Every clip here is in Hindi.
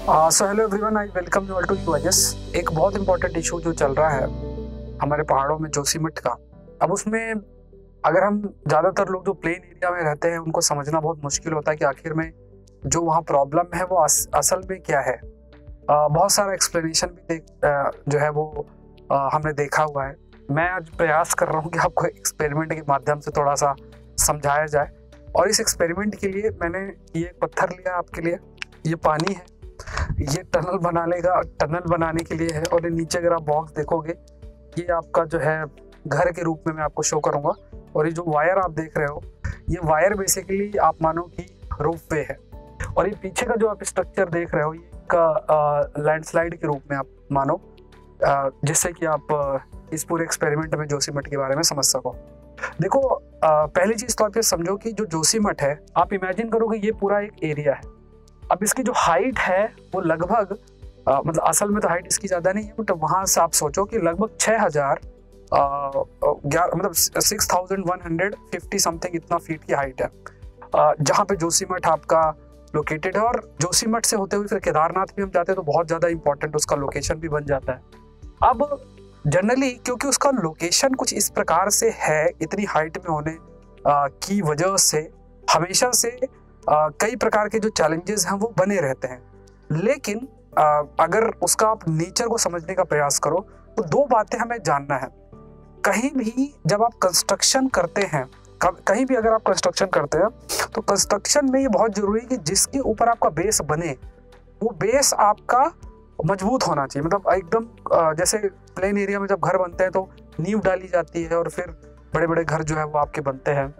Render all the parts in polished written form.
So hello everyone, I welcome you all to UIS. एक बहुत इंपॉर्टेंट इशू जो चल रहा है हमारे पहाड़ों में, जोशीमठ का। अब उसमें अगर हम ज़्यादातर लोग जो प्लेन एरिया में रहते हैं उनको समझना बहुत मुश्किल होता है कि आखिर में जो वहाँ प्रॉब्लम है वो असल में क्या है। बहुत सारा एक्सप्लेनेशन भी जो है वो हमने देखा हुआ है। मैं आज प्रयास कर रहा हूँ कि आपको एक्सपेरिमेंट के माध्यम से थोड़ा सा समझाया जाए। और इस एक्सपेरिमेंट के लिए मैंने ये पत्थर लिया आपके लिए, ये पानी है, ये टनल बनाने के लिए है। और ये नीचे अगर आप बॉक्स देखोगे, ये आपका जो है घर के रूप में मैं आपको शो करूंगा। और ये जो वायर आप देख रहे हो, ये वायर बेसिकली आप मानो कि रूफ वे है। और ये पीछे का जो आप स्ट्रक्चर देख रहे हो, ये का लैंडस्लाइड के रूप में आप मानो, जिससे कि आप इस पूरे एक्सपेरिमेंट में जोशीमठ के बारे में समझ सको। देखो, पहली चीज तो आप ये समझो कि जो जोशीमठ है, आप इमेजिन करो कि ये पूरा एक एरिया है। अब इसकी जो हाइट है वो लगभग मतलब असल में तो हाइट इसकी ज़्यादा नहीं है, बट वहाँ से आप सोचो कि लगभग 6000 मतलब 6150 समथिंग इतना फीट की हाइट है, जहाँ पे जोशीमठ आपका लोकेटेड है। और जोशीमठ से होते हुए फिर केदारनाथ भी हम जाते हैं तो बहुत ज़्यादा इंपॉर्टेंट उसका लोकेशन भी बन जाता है। अब जनरली क्योंकि उसका लोकेशन कुछ इस प्रकार से है, इतनी हाइट में होने की वजह से हमेशा से कई प्रकार के जो चैलेंजेस हैं वो बने रहते हैं। लेकिन अगर उसका आप नेचर को समझने का प्रयास करो तो दो बातें हमें जानना है। कहीं भी जब आप कंस्ट्रक्शन करते हैं, कहीं भी अगर आप कंस्ट्रक्शन करते हैं तो कंस्ट्रक्शन में ये बहुत जरूरी है कि जिसके ऊपर आपका बेस बने वो बेस आपका मजबूत होना चाहिए। मतलब एकदम जैसे प्लेन एरिया में जब घर बनते हैं तो नींव डाली जाती है और फिर बड़े बड़े घर जो है वो आपके बनते हैं।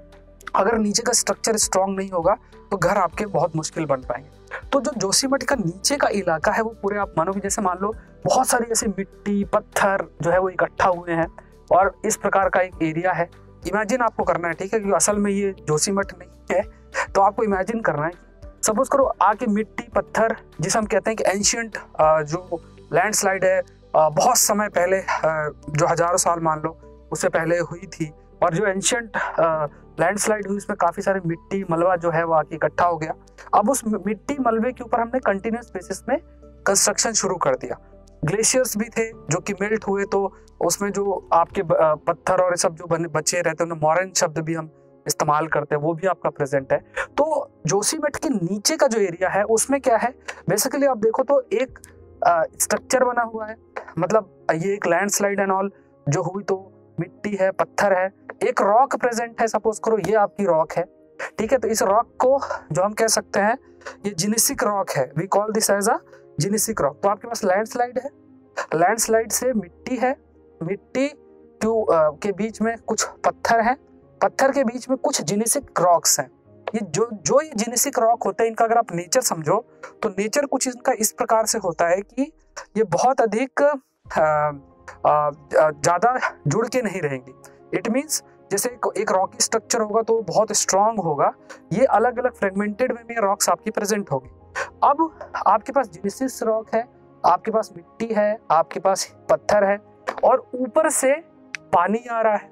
अगर नीचे का स्ट्रक्चर स्ट्रांग नहीं होगा तो घर आपके बहुत मुश्किल बन पाएंगे। तो जो जोशीमठ का नीचे का इलाका है वो पूरे आप मानो कि जैसे मान लो बहुत सारी ऐसे मिट्टी पत्थर जो है वो इकट्ठा हुए हैं और इस प्रकार का एक एरिया है। इमेजिन आपको करना है, ठीक है, क्योंकि असल में ये जोशीमठ नहीं है, तो आपको इमेजिन करना है। सपोज करो आके मिट्टी पत्थर, जिसे हम कहते हैं कि एंशियंट जो लैंडस्लाइड है, बहुत समय पहले, जो हजारों साल मान लो उससे पहले हुई थी, और जो एंशियंट लैंडस्लाइड हुई उसमें काफ़ी सारे मिट्टी मलबा जो है वो आके इकट्ठा हो गया। अब उस मिट्टी मलबे के ऊपर हमने कंटिन्यूस बेसिस में कंस्ट्रक्शन शुरू कर दिया। ग्लेशियर्स भी थे जो कि मेल्ट हुए, तो उसमें जो आपके पत्थर और सब जो बचे रहते हैं, मॉरेन शब्द भी हम इस्तेमाल करते हैं, वो भी आपका प्रेजेंट है। तो जोशीमठ के नीचे का जो एरिया है उसमें क्या है, बेसिकली आप देखो तो एक स्ट्रक्चर बना हुआ है। मतलब ये एक लैंडस्लाइड एंड ऑल जो हुई तो मिट्टी है पत्थर है, एक रॉक प्रेजेंट है। सपोज करो ये आपकी रॉक है, ठीक है। तो इस रॉक को जो हम कह सकते हैं ये जिनेसिक रॉक है, we call this as a gneissic rock. तो आपके पास लैंडस्लाइड है, लैंडस्लाइड से मिट्टी है, मिट्टी के बीच में कुछ पत्थर है, पत्थर के बीच में कुछ जिनेसिक रॉक्स हैं। ये जो ये जिनेसिक रॉक होते हैं, इनका अगर आप नेचर समझो तो नेचर कुछ इनका इस प्रकार से होता है कि ये बहुत अधिक ज़्यादा जुड़ के नहीं रहेंगी। इट मीन्स जैसे एक रॉकी स्ट्रक्चर होगा तो बहुत स्ट्रांग होगा, ये अलग अलग फ्रेगमेंटेड में भी रॉक्स आपकी प्रेजेंट होगी। अब आपके पास जिनेसिस रॉक है, आपके पास मिट्टी है, आपके पास पत्थर है, और ऊपर से पानी आ रहा है।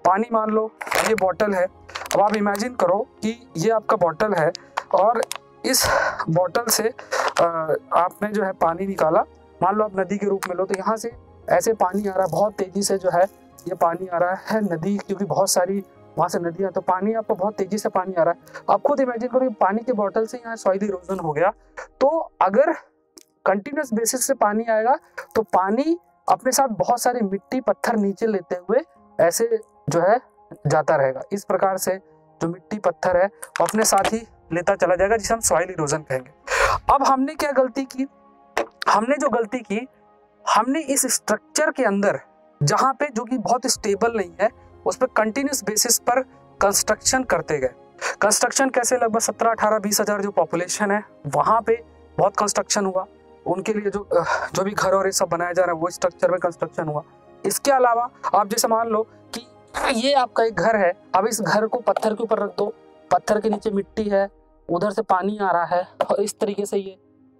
पानी मान लो ये बॉटल है। अब आप इमेजिन करो कि ये आपका बॉटल है और इस बॉटल से आपने जो है पानी निकाला, मान लो आप नदी के रूप में लो, तो यहाँ से ऐसे पानी आ रहा है, बहुत तेजी से जो है ये पानी आ रहा है नदी, क्योंकि बहुत सारी वहाँ से नदियाँ, तो पानी आपको बहुत तेजी से पानी आ रहा है। आप खुद इमेजिन करो पानी के बॉटल से यहाँ सॉइल इरोजन हो गया। तो अगर कंटिन्यूस बेसिस से पानी आएगा तो पानी अपने साथ बहुत सारी मिट्टी पत्थर नीचे लेते हुए ऐसे जो है जाता रहेगा। इस प्रकार से जो मिट्टी पत्थर है वो अपने साथ ही लेता चला जाएगा, जिसे हम सॉइल इरोजन कहेंगे। अब हमने क्या गलती की, हमने इस स्ट्रक्चर के अंदर, जहाँ पे जो कि बहुत स्टेबल नहीं है, उस पर कंटिन्यूस बेसिस पर कंस्ट्रक्शन करते गए। कंस्ट्रक्शन कैसे, लगभग 17, 18, 20 हजार जो पॉपुलेशन है वहाँ पे बहुत कंस्ट्रक्शन हुआ। उनके लिए जो भी घर और ये सब बनाया जा रहा है वो स्ट्रक्चर में कंस्ट्रक्शन हुआ। इसके अलावा आप जैसे मान लो कि ये आपका एक घर है, अब इस घर को पत्थर के ऊपर रख दो, पत्थर के नीचे मिट्टी है, उधर से पानी आ रहा है, और इस तरीके से ये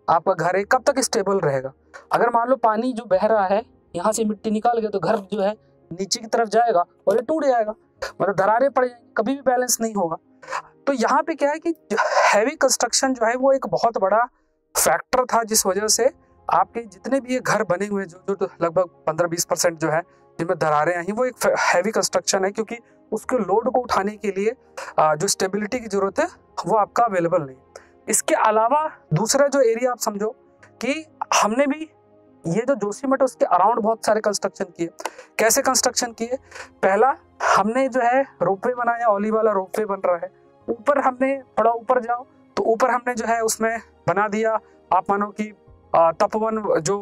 आपका घर है, कब तक स्टेबल रहेगा। अगर मान लो पानी जो बह रहा है यहाँ से मिट्टी निकाल गया तो घर जो है नीचे की तरफ जाएगा और ये टूट जाएगा, मतलब दरारें पड़ जाएंगी, कभी भी बैलेंस नहीं होगा। तो यहाँ पे क्या है कि हैवी कंस्ट्रक्शन जो है वो एक बहुत बड़ा फैक्टर था जिस वजह से आपके जितने भी ये घर बने हुए जो लगभग 15-20% जो है जिनमें दरारें आई, वो एक हैवी कंस्ट्रक्शन है, क्योंकि उसके लोड को उठाने के लिए जो स्टेबिलिटी की जरूरत है वो आपका अवेलेबल नहीं। इसके अलावा दूसरा जो एरिया आप समझो कि हमने भी ये जो जोशीमठ उसके अराउंड बहुत सारे कंस्ट्रक्शन किए। कैसे कंस्ट्रक्शन किए? पहला हमने जो है रोपवे बनाया, ओली वाला रोपवे बन रहा है। ऊपर हमने थोड़ा ऊपर जाओ तो ऊपर हमने जो है उसमें बना दिया, आप मानो कि तपोवन जो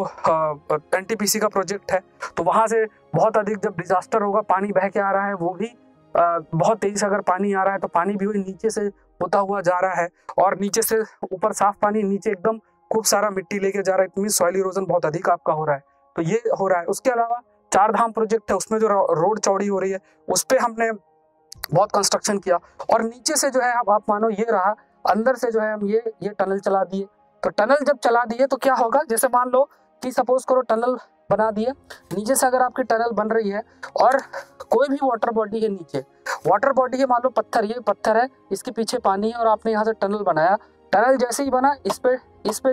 एनटीपीसी का प्रोजेक्ट है, तो वहां से बहुत अधिक जब डिजास्टर होगा पानी बह के आ रहा है, वो भी बहुत तेजी से अगर पानी आ रहा है तो पानी भी नीचे से होता हुआ जा रहा है, और नीचे से ऊपर साफ पानी, नीचे एकदम खूब सारा मिट्टी लेके जा रहा है। इतनी सॉइल इरोजन बहुत अधिक आपका हो रहा है, तो ये हो रहा है। उसके अलावा चार धाम प्रोजेक्ट है, उसमें जो रोड चौड़ी हो रही है उस पर हमने बहुत कंस्ट्रक्शन किया। और नीचे से जो है अब आप मानो ये रहा, अंदर से जो है हम ये टनल चला दिए। तो टनल जब चला दिए तो क्या होगा, जैसे मान लो कि सपोज करो टनल बना दिए, नीचे से अगर आपकी टनल बन रही है और कोई भी वाटर बॉडी है नीचे, वाटर बॉडी है मान लो पत्थर, ये पत्थर है, इसके पीछे पानी है और आपने यहाँ से टनल बनाया। टनल जैसे ही बना, इस पे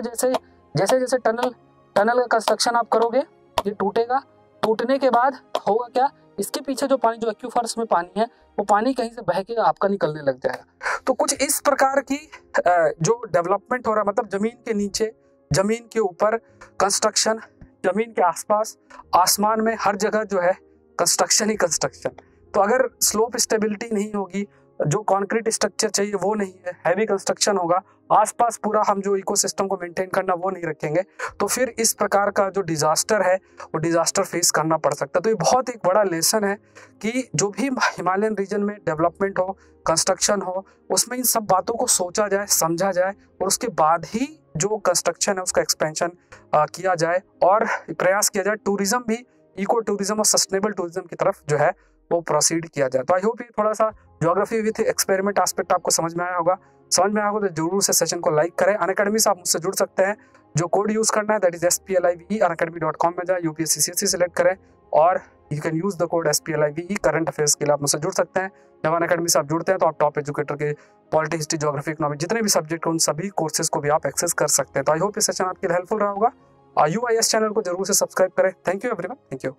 जैसे टनल का कंस्ट्रक्शन आप करोगे, ये टूटेगा। टूटने के बाद होगा क्या, इसके पीछे जो पानी, जो एक्यूफर्स में पानी है, वो पानी कहीं से बह के आपका निकलने लग जाएगा। तो कुछ इस प्रकार की जो डेवलपमेंट हो रहा है, मतलब जमीन के नीचे, जमीन के ऊपर कंस्ट्रक्शन, जमीन के आसपास, आसमान में, हर जगह जो है कंस्ट्रक्शन ही कंस्ट्रक्शन। तो अगर स्लोप स्टेबिलिटी नहीं होगी, जो कंक्रीट स्ट्रक्चर चाहिए वो नहीं है, हैवी कंस्ट्रक्शन होगा, आसपास पूरा हम जो इकोसिस्टम को मेंटेन करना वो नहीं रखेंगे, तो फिर इस प्रकार का जो डिजास्टर है वो डिजास्टर फेस करना पड़ सकता है। तो ये बहुत एक बड़ा लेसन है कि जो भी हिमालयन रीजन में डेवलपमेंट हो, कंस्ट्रक्शन हो, उसमें इन सब बातों को सोचा जाए, समझा जाए, और उसके बाद ही जो कंस्ट्रक्शन है उसका एक्सपेंशन किया जाए और प्रयास किया जाए टूरिज्म भी, इको टूरिज्म और सस्टेनेबल टूरिज्म की तरफ जो है वो प्रोसीड किया जाए। तो आई होप ये थोड़ा सा ज्योग्राफी विथ एक्सपेरिमेंट एस्पेक्ट आपको समझ में आया होगा। समझ में आया होगा तो जरूर से सेशन को लाइक करें। अनअकैडमी से आप मुझसे जुड़ सकते हैं, जो कोड यूज करना है दैट इज SPLIVE, unacademy.com में जाए, UPSC CSE सेलेक्ट करें और you can use the code SPLIVE। Current affairs के लिए आप मुझसे जुड़ सकते हैं। जब अनअकैडमी से आप जुड़ते हैं तो आप टॉप एजुकेटर के पॉलिटी, हिस्ट्री, ज्योग्राफी, इकोनॉमिक जितने भी सब्जेक्ट उन सभी कोर्सेज को भी आप एक्सेस कर सकते हैं। तो आई होप ये सेशन आपके लिए हेल्पफुल रहा होगा। UIS चैनल को जरूर से सब्सक्राइब करें। Thank you everyone, thank you.